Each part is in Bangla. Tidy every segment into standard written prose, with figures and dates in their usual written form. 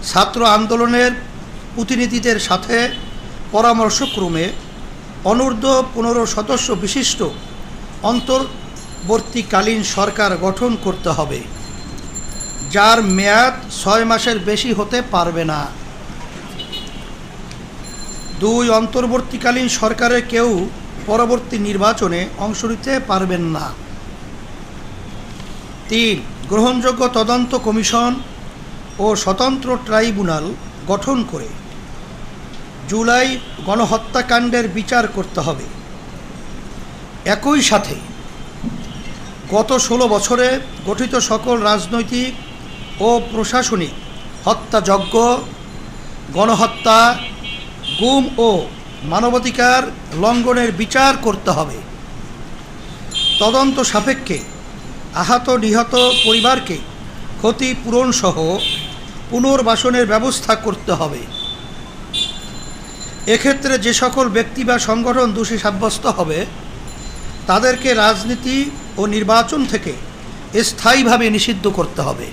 ছাত্র আন্দোলনের প্রতিনিধিদের সাথে পরামর্শক্রমে অনূর্ধ্ব 15 সদস্য বিশিষ্ট অন্তর্বর্তীকালীন সরকার গঠন করতে হবে, যার মেয়াদ 6 মাসের বেশি হতে পারবে না। 2. অন্তর্বর্তীকালীন সরকারের কেউ পরবর্তী নির্বাচনে অংশ নিতে পারবেন না। 3. গ্রহণযোগ্য তদন্ত কমিশন ও স্বতন্ত্র ট্রাইব্যুনাল গঠন করে জুলাই গণহত্যাকাণ্ডের বিচার করতে হবে। একই সাথে গত 16 বছরে গঠিত সকল রাজনৈতিক ও প্রশাসনিক হত্যাযজ্ঞ, গণহত্যা, গুম ও মানবাধিকার লঙ্ঘনের বিচার করতে হবে। তদন্ত সাপেক্ষে আহত নিহত পরিবারকে ক্ষতিপূরণসহ পুনর্বাসনের ব্যবস্থা করতে হবে। এক্ষেত্রে যে সকল ব্যক্তি বা সংগঠন দোষী সাব্যস্ত হবে তাদেরকে রাজনীতি ও নির্বাচন থেকে স্থায়ীভাবে নিষিদ্ধ করতে হবে।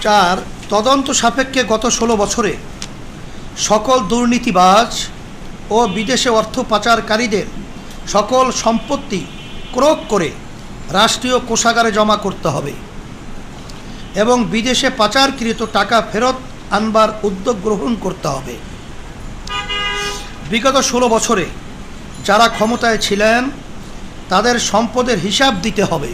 4. তদন্ত সাপেক্ষে গত 16 বছরে সকল দুর্নীতিবাজ ও বিদেশে অর্থ পাচারকারীদের সকল সম্পত্তি ক্রয় করে রাষ্ট্রীয় কোষাগারে জমা করতে হবে এবং বিদেশে পাচারকৃত টাকা ফেরত আনবার উদ্যোগ গ্রহণ করতে হবে। বিগত 16 বছরে যারা ক্ষমতায় ছিলেন তাদের সম্পদের হিসাব দিতে হবে।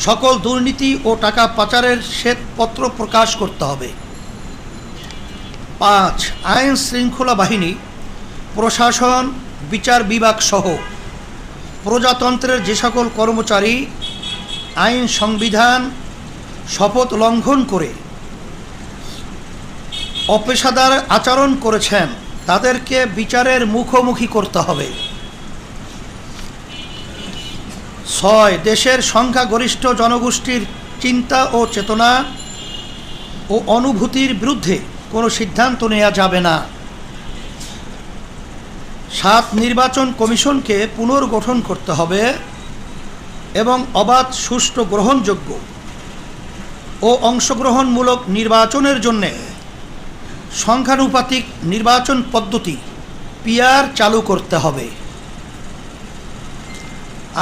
সকল দুর্নীতি ও টাকা পাচারের শ্বেতপত্র প্রকাশ করতে হবে। 5. আইন শৃঙ্খলা বাহিনী, প্রশাসন, বিচার বিভাগ সহ প্রজাতন্ত্রের যে সকল কর্মচারী আইন সংবিধান শপথ লঙ্ঘন করে অপেশাদার আচরণ করেছেন তাদেরকে বিচারের মুখোমুখি করতে হবে। 6. দেশের সংখ্যাগরিষ্ঠ জনগোষ্ঠীর চিন্তা ও চেতনা ও অনুভূতির বিরুদ্ধে কোনো সিদ্ধান্ত নেওয়া যাবে না। 7. নির্বাচন কমিশনকে পুনর্গঠন করতে হবে এবং অবাধ, সুষ্ঠু, গ্রহণযোগ্য ও অংশগ্রহণমূলক নির্বাচনের জন্য সংখ্যানুপাতিক নির্বাচন পদ্ধতি পিআর চালু করতে হবে।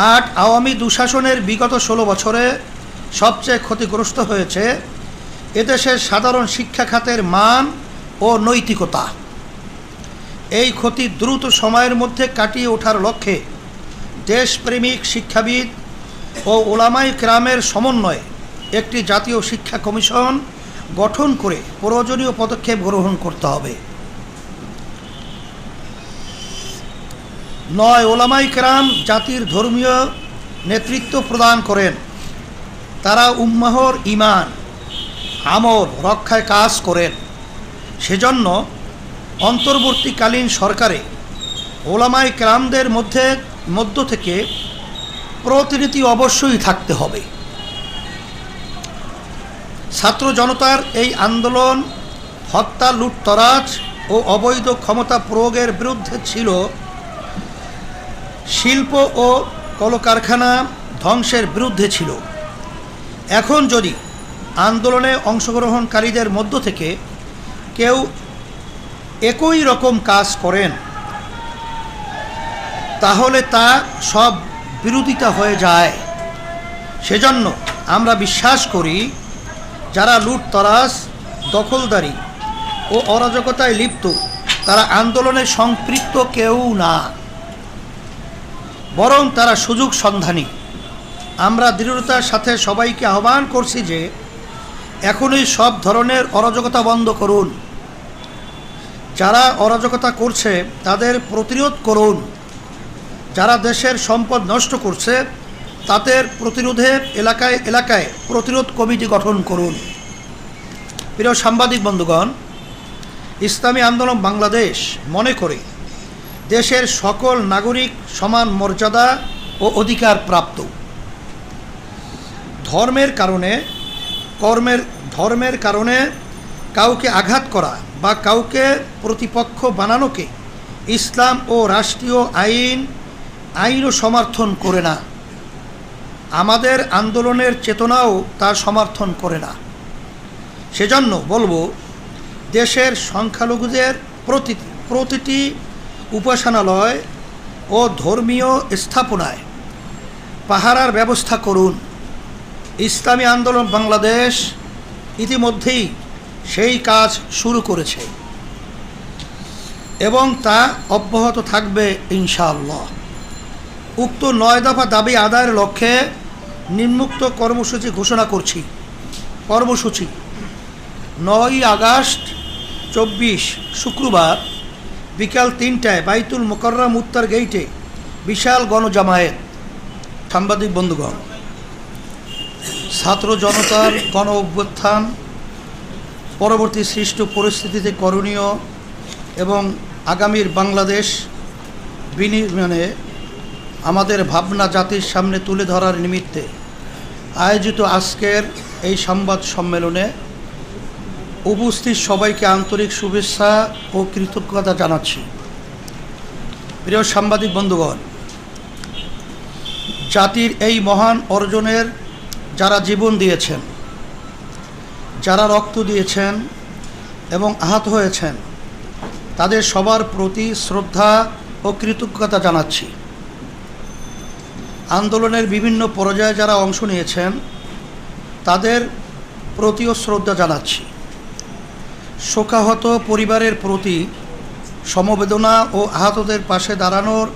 8. আওয়ামী দুঃশাসনের বিগত 16 বছরে সবচেয়ে ক্ষতিগ্রস্ত হয়েছে এদেশের সাধারণ শিক্ষা খাতের মান ও নৈতিকতা। এই ক্ষতি দ্রুত সময়ের মধ্যে কাটিয়ে ওঠার লক্ষ্যে দেশপ্রেমিক শিক্ষাবিদ ও ওলামায়ে কেরামের সমন্বয়ে একটি জাতীয় শিক্ষা কমিশন গঠন করে প্রয়োজনীয় পদক্ষেপ গ্রহণ করতে হবে। 9. ওলামায়ে কেরাম জাতির ধর্মীয় নেতৃত্ব প্রদান করেন। তারা উম্মাহর ঈমান, আমল রক্ষায় কাজ করেন। সেজন্য অন্তর্বর্তীকালীন সরকারে ওলামায়ে কেরামদের মধ্য থেকে প্রতিনিধি অবশ্যই থাকতে হবে। ছাত্র জনতার এই আন্দোলন হত্যা, লুটতরাজ ও অবৈধ ক্ষমতা প্রয়োগের বিরুদ্ধে ছিল। শিল্প ও কলকারখানা ধ্বংসের বিরুদ্ধে ছিল। এখন যদি আন্দোলনে অংশগ্রহণকারীদের মধ্য থেকে কেউ একই রকম কাজ করেন তাহলে তা সব বিরোধিতা হয়ে যায়। সেজন্য আমরা বিশ্বাস করি যারা লুটতরাজ, দখলদারি ও অরাজকতায় লিপ্ত তারা আন্দোলনে সম্পৃক্ত কেউ না, বরং তারা সুযোগ সন্ধানী। আমরা দৃঢ়তার সাথে সবাইকে আহ্বান করছি যে এখনই সব ধরনের অরাজকতা বন্ধ করুন। যারা অরাজকতা করছে তাদের প্রতিরোধ করুন। যারা দেশের সম্পদ নষ্ট করছে তাদের প্রতিরোধে এলাকায় এলাকায় প্রতিরোধ কমিটি গঠন করুন। প্রিয় সাংবাদিক বন্ধুগণ, ইসলামী আন্দোলন বাংলাদেশ মনে করে দেশের সকল নাগরিক সমান মর্যাদা ও অধিকার প্রাপ্ত। ধর্মের কারণে কাউকে আঘাত করা বা কাউকে প্রতিপক্ষ বানানোকে ইসলাম ও রাষ্ট্রীয় আইনও সমর্থন করে না। আমাদের আন্দোলনের চেতনাও তা সমর্থন করে না। সেজন্য বলবো, দেশের সংখ্যালঘুদের প্রতিটি উপাসনালয় ও ধর্মীয় স্থাপনায় পাহারার ব্যবস্থা করুন। ইসলামী আন্দোলন বাংলাদেশ ইতিমধ্যেই সেই কাজ শুরু করেছে এবং তা অব্যাহত থাকবে ইনশাআল্লাহ। উক্ত 9 দফা দাবি আদায়ের লক্ষ্যে নিম্নোক্ত কর্মসূচি ঘোষণা করছি। কর্মসূচি: 9 আগস্ট 24 শুক্রবার বিকাল 3টায় বাইতুল মোকাররম উত্তর গেইটে বিশাল গণজামায়াত। সাংবাদিক বন্ধুগণ, ছাত্র জনতার গণ অভ্যুত্থান পরবর্তী সৃষ্ট পরিস্থিতিতে করণীয় এবং আগামীর বাংলাদেশ বিনির্মাণে আমাদের ভাবনা জাতির সামনে তুলে ধরার নিমিত্তে আয়োজিত আজকের এই সংবাদ সম্মেলনে উপস্থিত সবাইকে আন্তরিক শুভেচ্ছা ও কৃতজ্ঞতা জানাচ্ছি। প্রিয় সাংবাদিক বন্ধুগণ, জাতির এই মহান অর্জনের যারা জীবন দিয়েছেন, যারা রক্ত দিয়েছেন এবং আহত হয়েছেন, তাদের সবার প্রতি শ্রদ্ধা ও কৃতজ্ঞতা জানাচ্ছি। আন্দোলনের বিভিন্ন পর্যায়ে যারা অংশ নিয়েছেন, তাদের প্রতিও শ্রদ্ধা জানাচ্ছি। শোকাহত পরিবারের প্রতি সমবেদনা ও আহতদের পাশে দাঁড়ানোর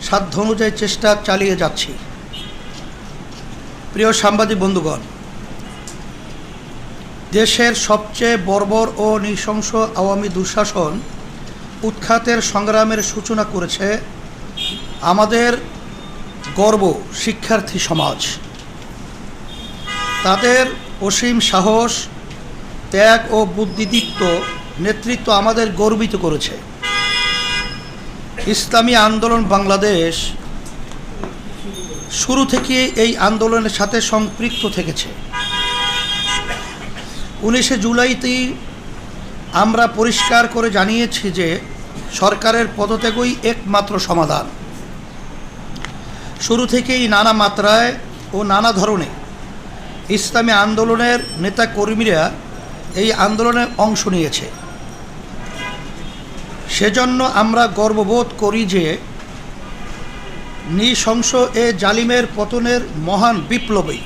সাধ্য অনুযায়ী চেষ্টা চালিয়ে যাচ্ছি। প্রিয় সাংবাদিক বন্ধুগণ, দেশের সবচেয়ে বর্বর ও নৃশংস আওয়ামী দুঃশাসন উৎখাতের সংগ্রামের সূচনা করেছে আমাদের গর্ব শিক্ষার্থী সমাজ। তাদের অসীম সাহস, ত্যাগ ও বুদ্ধিদীপ্ত নেতৃত্ব আমাদের গর্বিত করেছে। ইসলামী আন্দোলন বাংলাদেশ শুরু থেকে এই আন্দোলনের সাথে সম্পৃক্ত থেকেছে। 19 জুলাইতেই আমরা পরিষ্কার করে জানিয়েছি যে সরকারের পদত্যাগই একমাত্র সমাধান। শুরু থেকেই নানা মাত্রায় ও নানা ধরনে ইসলামী আন্দোলনের নেতাকর্মীরা এই আন্দোলনে অংশ নিয়েছে। সেজন্য আমরা গর্ববোধ করি যে নৃশংস এ জালিমের পতনের মহান বিপ্লবে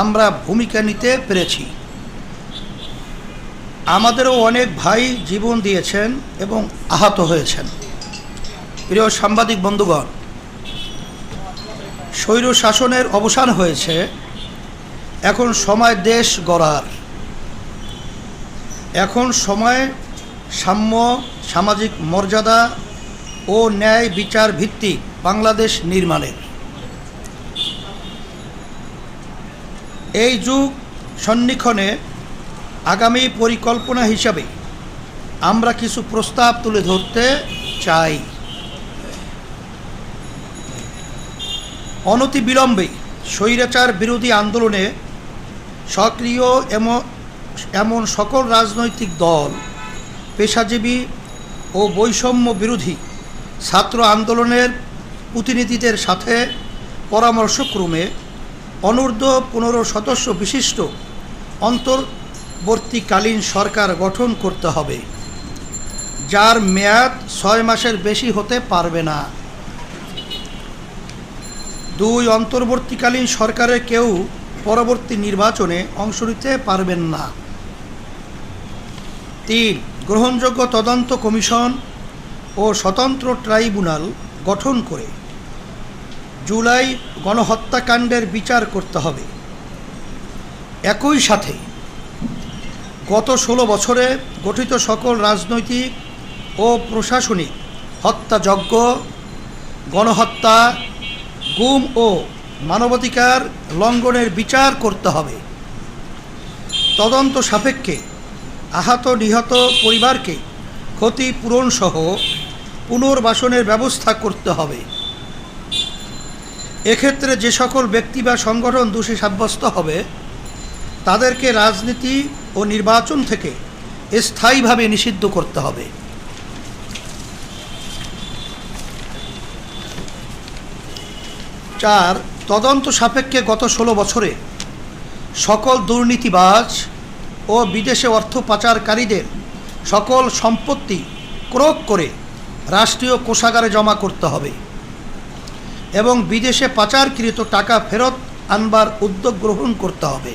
আমরা ভূমিকা নিতে পেরেছি। আমাদেরও অনেক ভাই জীবন দিয়েছেন এবং আহত হয়েছেন। প্রিয় সাংবাদিক বন্ধুগণ, স্বৈর শাসনের অবসান হয়েছে। এখন সময় দেশ গড়ার। এখন সময় সাম্য, সামাজিক মর্যাদা ও ন্যায় বিচার ভিত্তিক বাংলাদেশ নির্মাণের। এই যুগ সন্নিক্ষণে আগামী পরিকল্পনা হিসাবে আমরা কিছু প্রস্তাব তুলে ধরতে চাই। অনতিবিলম্বে স্বৈরাচার বিরোধী আন্দোলনে সক্রিয় এমন সকল রাজনৈতিক দল, পেশাজীবী ও বৈষম্য বিরোধী ছাত্র আন্দোলনের প্রতিনিধিদের সাথে পরামর্শক্রমে অনূর্ধ্ব 15 সদস্য বিশিষ্ট অন্তর্বর্তীকালীন সরকার গঠন করতে হবে, যার মেয়াদ 6 মাসের বেশি হতে পারবে না। 2, অন্তর্বর্তীকালীন সরকারের কেউ পরবর্তী নির্বাচনে অংশ নিতে পারবেন না। 3, গ্রহণযোগ্য তদন্ত কমিশন ও স্বতন্ত্র ট্রাইব্যুনাল গঠন করে জুলাই গণহত্যাকাণ্ডের বিচার করতে হবে। একই সাথে গত 16 বছরে গঠিত সকল রাজনৈতিক ও প্রশাসনিক হত্যাযজ্ঞ, গণহত্যা, গুম ও মানবাধিকার লঙ্ঘনের বিচার করতে হবে। তদন্ত সাপেক্ষে আহত নিহত পরিবারকে ক্ষতিপূরণসহ পুনর্বাসনের ব্যবস্থা করতে হবে। এক্ষেত্রে যে সকল ব্যক্তি বা সংগঠন দোষী সাব্যস্ত হবে, তাদেরকে রাজনীতি ও নির্বাচন থেকে স্থায়ীভাবে নিষিদ্ধ করতে হবে। 4, তদন্ত সাপেক্ষে গত 16 বছরে সকল দুর্নীতিবাজ ও বিদেশে অর্থ পাচারকারীদের সকল সম্পত্তি ক্রোক করে রাষ্ট্রীয় কোষাগারে জমা করতে হবে এবং বিদেশে পাচারকৃত টাকা ফেরত আনবার উদ্যোগ গ্রহণ করতে হবে।